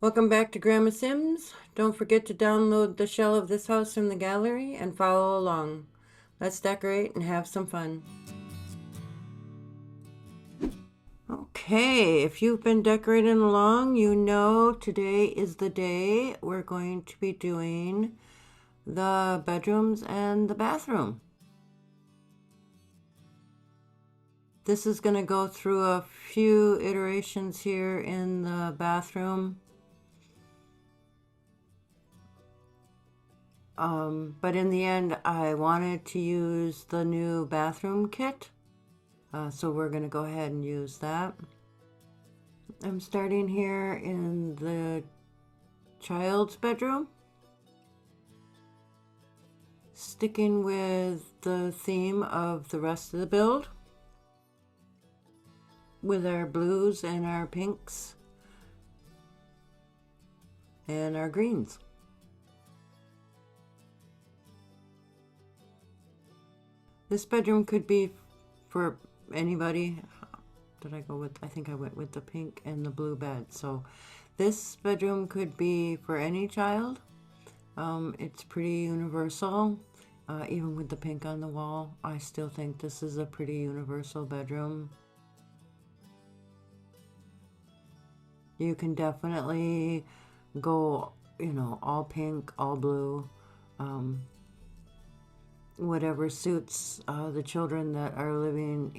Welcome back to Grandma Sims. Don't forget to download the shell of this house from the gallery and follow along. Let's decorate and have some fun. Okay, if you've been decorating along, you know today is the day we're going to be doing the bedrooms and the bathroom. This is going to go through a few iterations here in the bathroom. But in the end, I wanted to use the new bathroom kit. So we're going to go ahead and use that. I'm starting here in the child's bedroom. Sticking with the theme of the rest of the build. With our blues and our pinks. And our greens. This bedroom could be for anybody. Did I go with? I think I went with the pink and the blue bed. So this bedroom could be for any child. It's pretty universal. Even with the pink on the wall, I still think this is a pretty universal bedroom. You can definitely go, all pink, all blue. Whatever suits the children that are living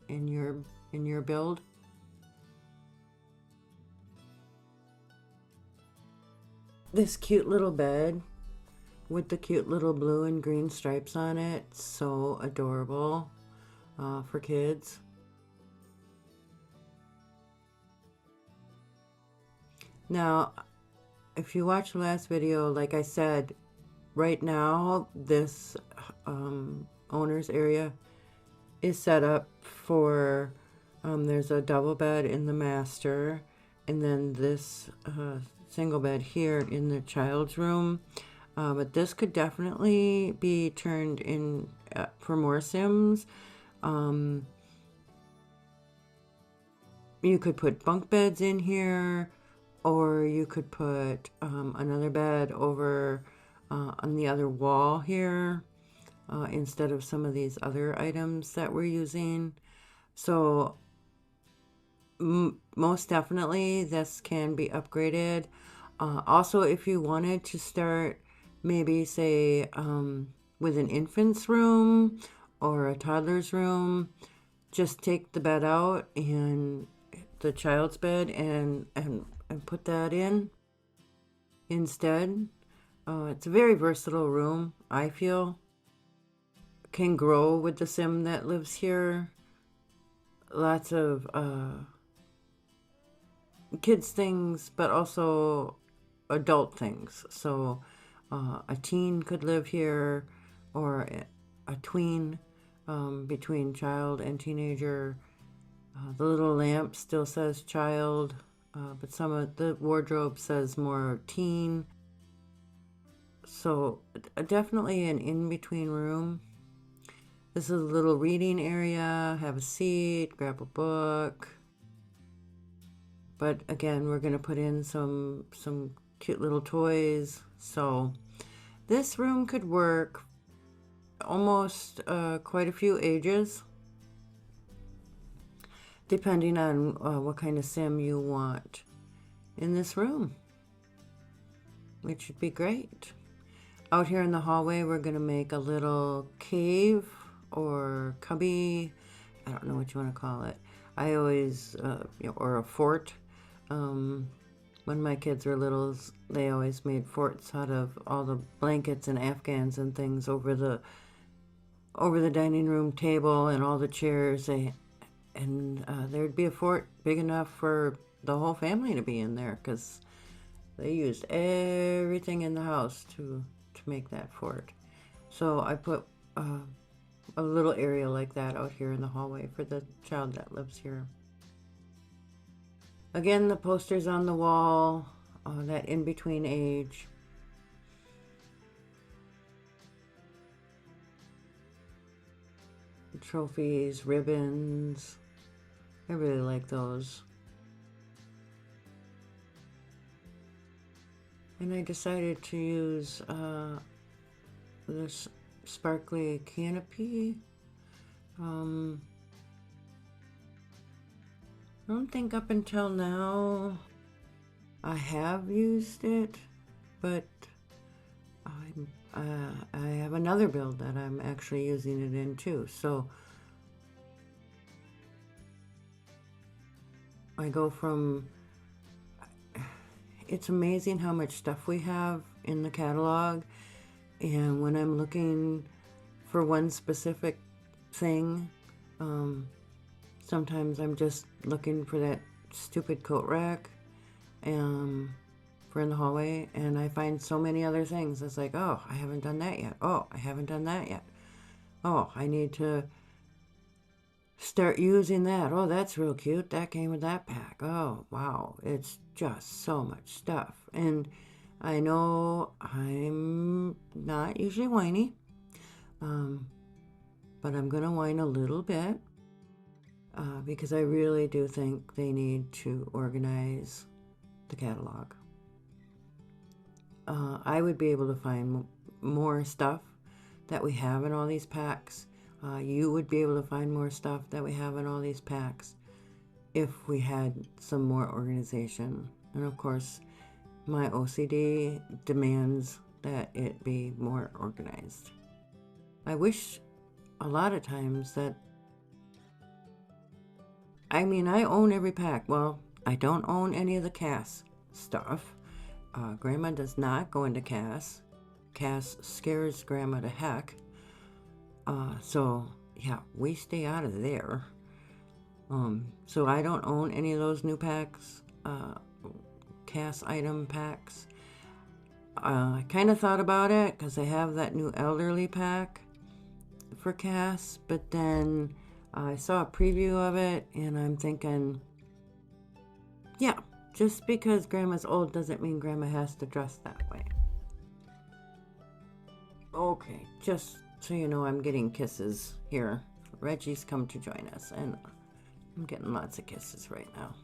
in your build. This cute little bed with the cute little blue and green stripes on it, so adorable for kids. Now, if you watched the last video, like I said, right now this owner's area is set up for there's a double bed in the master, and then this single bed here in the child's room. But this could definitely be turned in for more Sims. You could put bunk beds in here, or you could put another bed over on the other wall here instead of some of these other items that we're using. So most definitely this can be upgraded. Also, if you wanted to start maybe say with an infant's room or a toddler's room, just take the bed out and the child's bed and put that in instead. It's a very versatile room, I feel. Can grow with the sim that lives here. Lots of kids things, but also adult things. So a teen could live here, or a tween, between child and teenager. The little lamp still says child, but some of the wardrobe says more teen. So definitely an in-between room. This is a little reading area. Have a seat, grab a book. But again, we're going to put in some cute little toys. So this room could work almost quite a few ages, depending on what kind of sim you want in this room, which should be great. Out here in the hallway, we're going to make a little cave or cubby. I don't know what you want to call it. I always, or a fort. When my kids were little, they always made forts out of all the blankets and Afghans and things over the dining room table and all the chairs. There'd be a fort big enough for the whole family to be in there, because they used everything in the house to make that fort. So I put a little area like that out here in the hallway for the child that lives here. Again, the posters on the wall, that in-between age. Trophies, ribbons. I really like those. And I decided to use this sparkly canopy. I don't think up until now I have used it, but I have another build that I'm actually using it in too. So I go from, it's amazing how much stuff we have in the catalog, and when I'm looking for one specific thing, sometimes I'm just looking for that stupid coat rack for in the hallway, and I find so many other things. It's like, oh, I haven't done that yet. Oh, I haven't done that yet. Oh, I need to start using that. Oh, that's real cute. That came with that pack. Oh, wow. It's just so much stuff. And I know I'm not usually whiny, but I'm going to whine a little bit because I really do think they need to organize the catalog. I would be able to find more stuff that we have in all these packs. You would be able to find more stuff that we have in all these packs if we had some more organization. And of course, my OCD demands that it be more organized. I wish a lot of times that, I mean, I own every pack. Well, I don't own any of the CAS stuff. Grandma does not go into CAS. CAS scares Grandma to heck. So, yeah, we stay out of there. So I don't own any of those new packs, CAS item packs. I kind of thought about it because I have that new elderly pack for CAS, but then I saw a preview of it and I'm thinking, yeah, just because Grandma's old doesn't mean Grandma has to dress that way. Okay, just so you know, I'm getting kisses here. Reggie's come to join us, and I'm getting lots of kisses right now.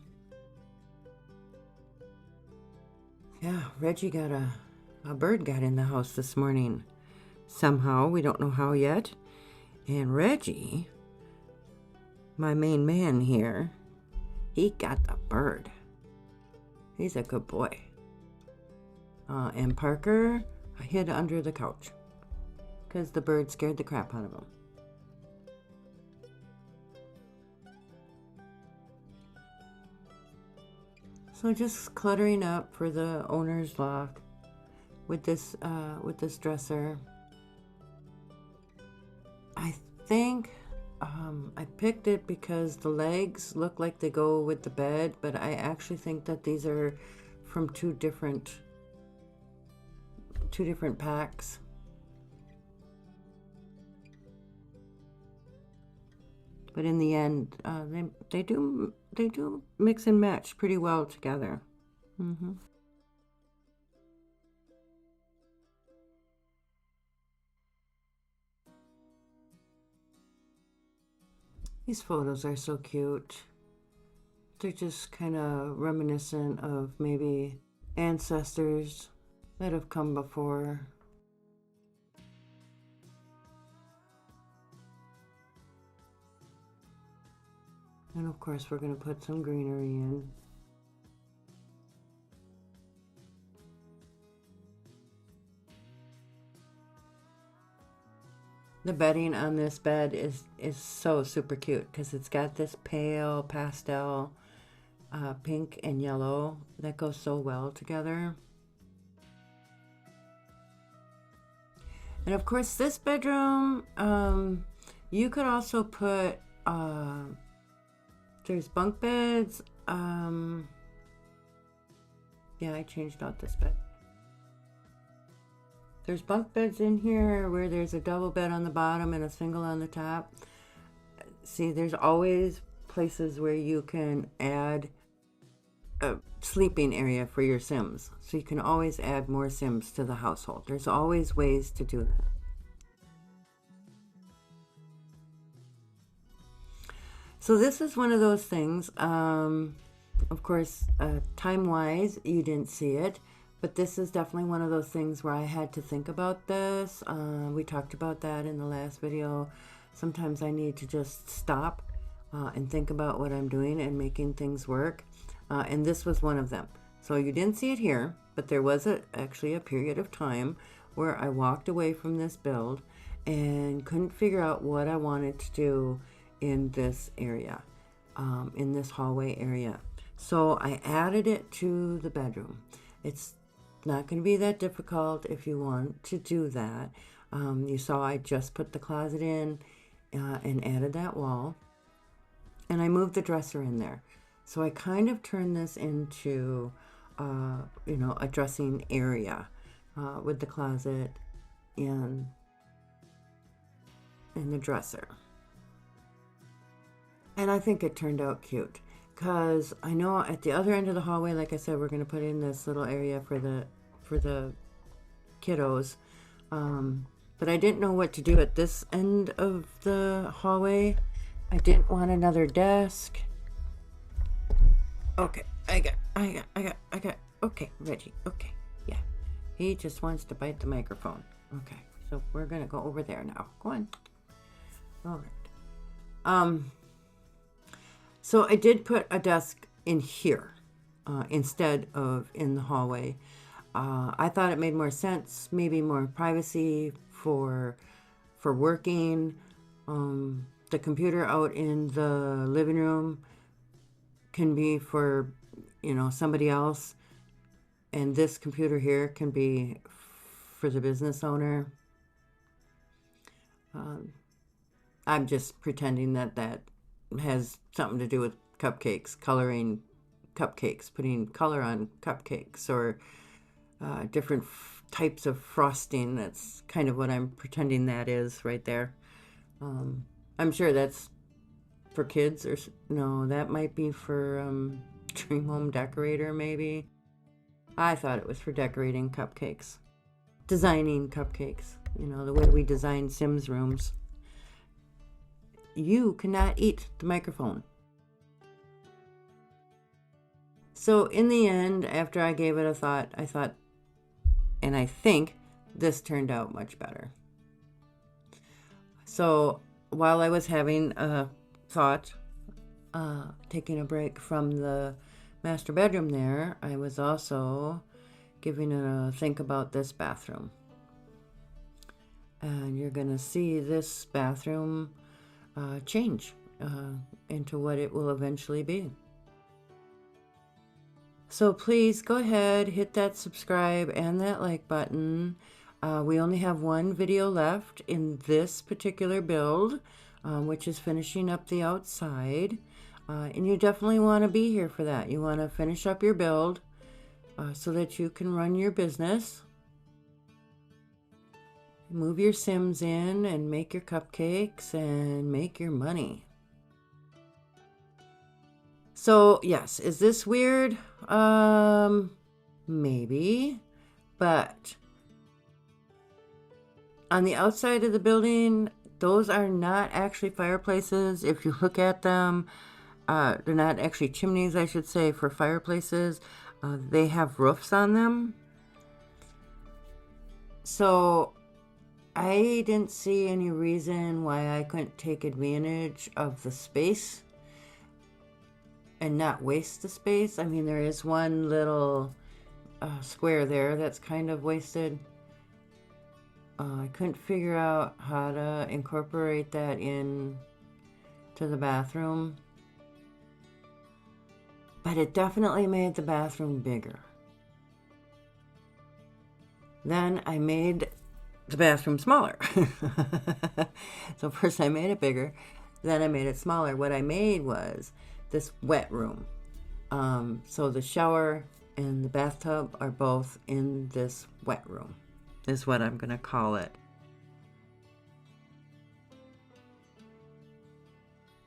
Yeah, Reggie got a bird got in the house this morning. Somehow, we don't know how yet. And Reggie, my main man here, he got the bird. He's a good boy. And Parker hid under the couch because the bird scared the crap out of him. So just cluttering up for the owner's loft with this dresser. I think I picked it because the legs look like they go with the bed, but I actually think that these are from two different packs. But in the end, they do mix and match pretty well together. These photos are so cute. They're just kind of reminiscent of maybe ancestors that have come before. And of course, we're going to put some greenery in. The bedding on this bed is so super cute because it's got this pale pastel pink and yellow that goes so well together. And of course, this bedroom, you could also put, there's bunk beds. Yeah, I changed out this bed. There's bunk beds in here where there's a double bed on the bottom and a single on the top. See, there's always places where you can add a sleeping area for your Sims. So you can always add more Sims to the household. There's always ways to do that. So this is one of those things. Of course, time-wise, you didn't see it, But this is definitely one of those things where I had to think about this. We talked about that in the last video. Sometimes I need to just stop and think about what I'm doing and making things work. And this was one of them. So you didn't see it here, but there was actually a period of time where I walked away from this build and couldn't figure out what I wanted to do in this area, in this hallway area. So I added it to the bedroom. It's not going to be that difficult if you want to do that. You saw I just put the closet in and added that wall. And I moved the dresser in there. So I kind of turned this into, a dressing area with the closet and the dresser. And I think it turned out cute. Because I know at the other end of the hallway, like I said, we're going to put in this little area for the kiddos. But I didn't know what to do at this end of the hallway. I didn't want another desk. Okay, I got. Okay, Reggie. Okay, yeah. He just wants to bite the microphone. Okay, so we're gonna go over there now. Go on. All right. So I did put a desk in here instead of in the hallway. I thought it made more sense, maybe more privacy for working. The computer out in the living room can be for, somebody else. And this computer here can be for the business owner. I'm just pretending that has something to do with cupcakes, coloring cupcakes, putting color on cupcakes, or different types of frosting. That's kind of what I'm pretending that is right there. I'm sure that's for kids, or no, that might be for Dream Home Decorator maybe. I thought it was for decorating cupcakes, designing cupcakes, the way we design Sims rooms. You cannot eat the microphone. So in the end, after I gave it a thought, I thought, and I think this turned out much better. So while I was having a thought, taking a break from the master bedroom there, I was also giving it a think about this bathroom. And you're going to see this bathroom change into what it will eventually be. So please go ahead, hit that subscribe and that like button. We only have one video left in this particular build, which is finishing up the outside. And you definitely want to be here for that. You want to finish up your build so that you can run your business. Move your Sims in and make your cupcakes and make your money. So yes, is this weird? Maybe, but on the outside of the building, those are not actually fireplaces. If you look at them, they're not actually chimneys, I should say, for fireplaces. They have roofs on them. So I didn't see any reason why I couldn't take advantage of the space and not waste the space. I mean, there is one little square there that's kind of wasted. I couldn't figure out how to incorporate that in to the bathroom. But it definitely made the bathroom bigger. Then I made the bathroom smaller. So first I made it bigger, then I made it smaller. What I made was this wet room. So the shower and the bathtub are both in this wet room, is what I'm going to call it.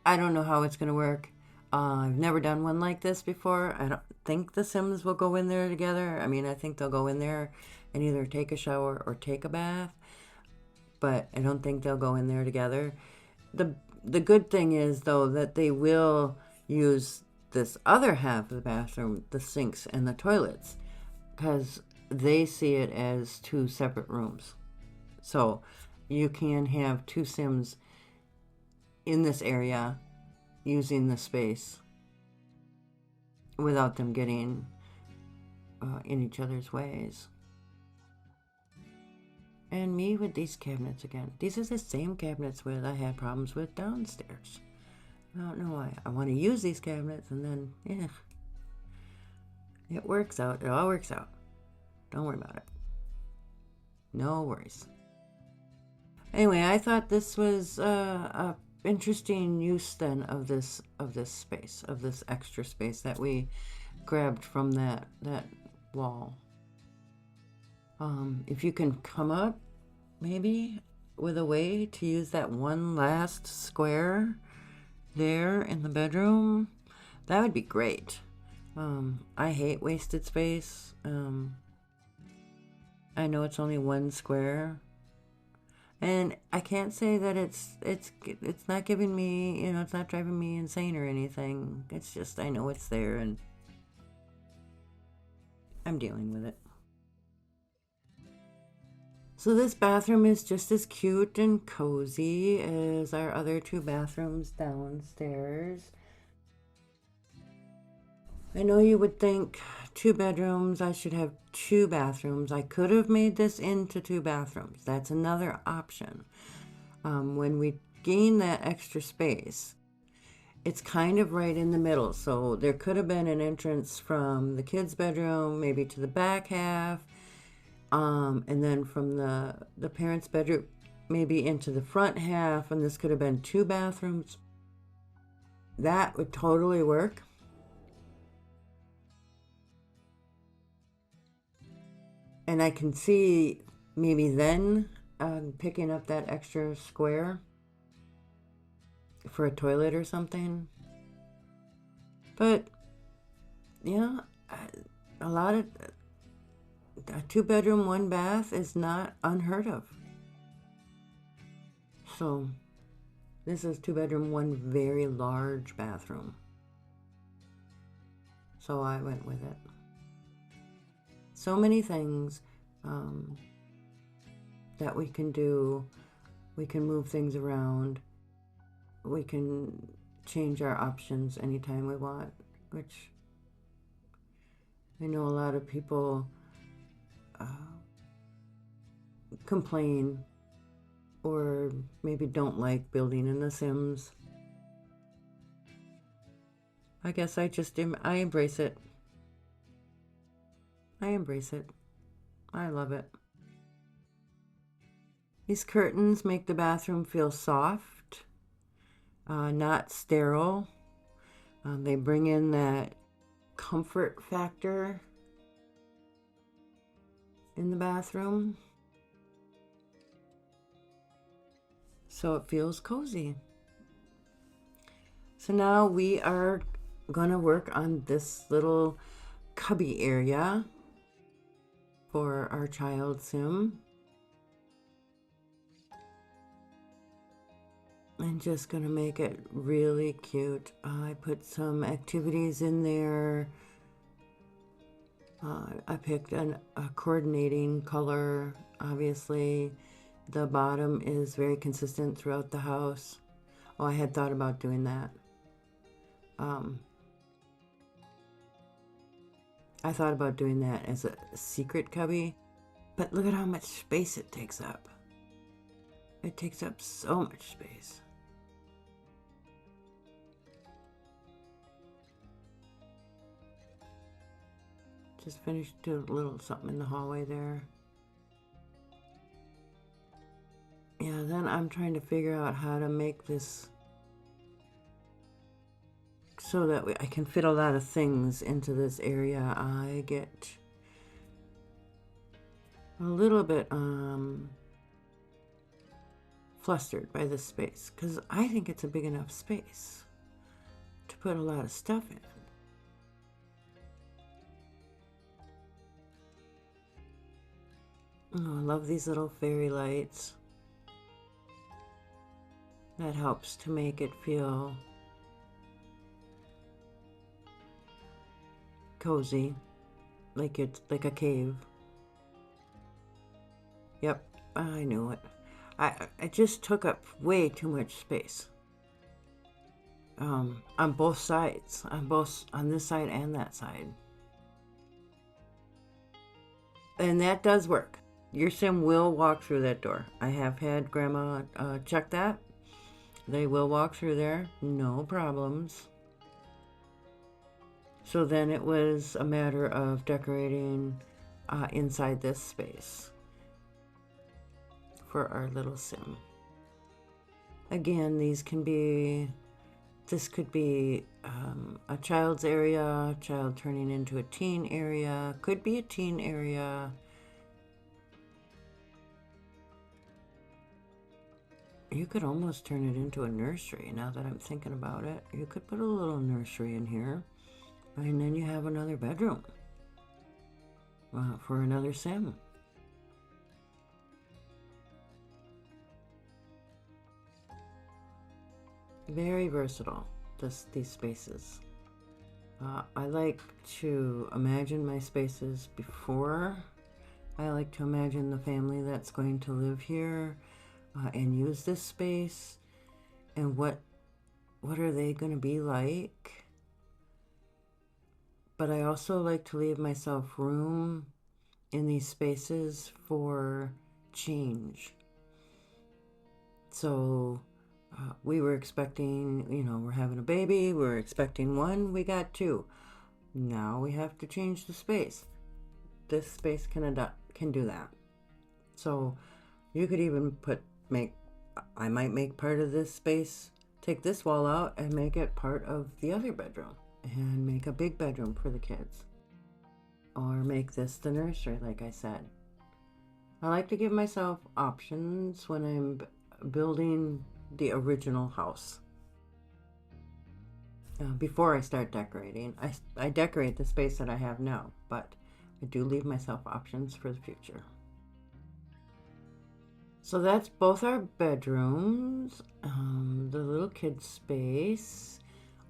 I don't know how it's going to work. I've never done one like this before. I don't think the Sims will go in there together. I mean, I think they'll go in there and either take a shower or take a bath, but I don't think they'll go in there together. The good thing is, though, that they will use this other half of the bathroom, the sinks and the toilets, because they see it as two separate rooms. So you can have two Sims in this area using the space without them getting in each other's ways. And me with these cabinets again. These are the same cabinets that I had problems with downstairs. I don't know why. I want to use these cabinets and then, it works out. It all works out. Don't worry about it. No worries. Anyway, I thought this was a interesting use then of this space, of this extra space that we grabbed from that wall. If you can come up maybe with a way to use that one last square there in the bedroom, that would be great. I hate wasted space. I know it's only one square, and I can't say that it's not giving me, it's not driving me insane or anything. It's just I know it's there and I'm dealing with it. So this bathroom is just as cute and cozy as our other two bathrooms downstairs. I know you would think 2 bedrooms, I should have 2 bathrooms. I could have made this into 2 bathrooms. That's another option. When we gain that extra space, it's kind of right in the middle. So there could have been an entrance from the kids' bedroom, maybe to the back half, and then from the parents' bedroom, maybe into the front half, and this could have been 2 bathrooms. That would totally work. And I can see maybe then picking up that extra square for a toilet or something. But yeah, a lot of a 2-bedroom, 1 bath is not unheard of. So this is 2-bedroom, 1 very large bathroom. So I went with it. So many things that we can do. We can move things around. We can change our options anytime we want, which I know a lot of people complain or maybe don't like building in The Sims. I guess I embrace it. I embrace it. I love it. These curtains make the bathroom feel soft, not sterile. They bring in that comfort factor in the bathroom. So it feels cozy. So now we are going to work on this little cubby area for our child Sim. I'm just going to make it really cute. I put some activities in there. I picked a coordinating color. Obviously, the bottom is very consistent throughout the house. Oh, I had thought about doing that. I thought about doing that as a secret cubby, but look at how much space it takes up. It takes up so much space. Just finished doing a little something in the hallway there. Yeah, then I'm trying to figure out how to make this so that I can fit a lot of things into this area. I get a little bit flustered by this space because I think it's a big enough space to put a lot of stuff in. Oh, I love these little fairy lights. That helps to make it feel cozy, like it's like a cave. Yep, I knew it. I just took up way too much space. On both sides, on this side and that side. And that does work. Your sim will walk through that door. I have had Grandma check that. They will walk through there, no problems. So then it was a matter of decorating inside this space for our little sim. Again, this could be a child's area, child turning into a teen area, could be a teen area. You could almost turn it into a nursery now that I'm thinking about it. You could put a little nursery in here, and then you have another bedroom for another sim. Very versatile, these spaces. I like to imagine my spaces before. I like to imagine the family that's going to live here and use this space, and what are they going to be like. But I also like to leave myself room in these spaces for change. So we were expecting, we're having a baby, we're expecting one, we got two. Now we have to change the space. This space can do that. So you could even I might make part of this space, take this wall out and make it part of the other bedroom and make a big bedroom for the kids. Or make this the nursery, like I said. I like to give myself options when I'm building the original house. Before I start decorating, I decorate the space that I have now, but I do leave myself options for the future. So that's both our bedrooms, the little kid space,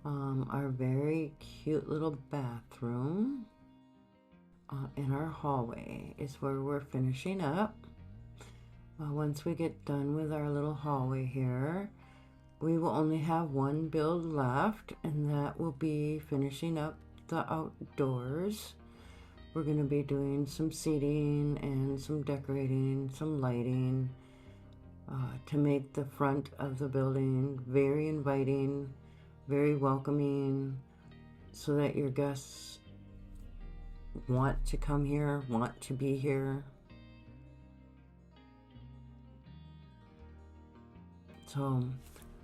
our very cute little bathroom, and our hallway is where we're finishing up. Once we get done with our little hallway here, we will only have one build left, and that will be finishing up the outdoors. We're going to be doing some seating and some decorating, some lighting, to make the front of the building very inviting, very welcoming, so that your guests want to come here, want to be here. So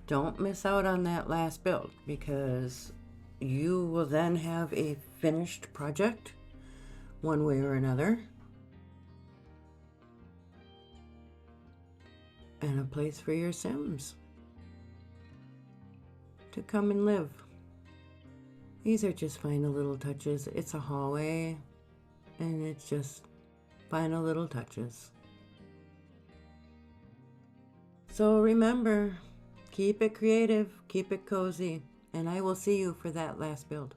don't miss out on that last build, because you will then have a finished project one way or another, and a place for your Sims to come and live. These are just final little touches. It's a hallway, and it's just final little touches. So remember, keep it creative, keep it cozy, and I will see you for that last build.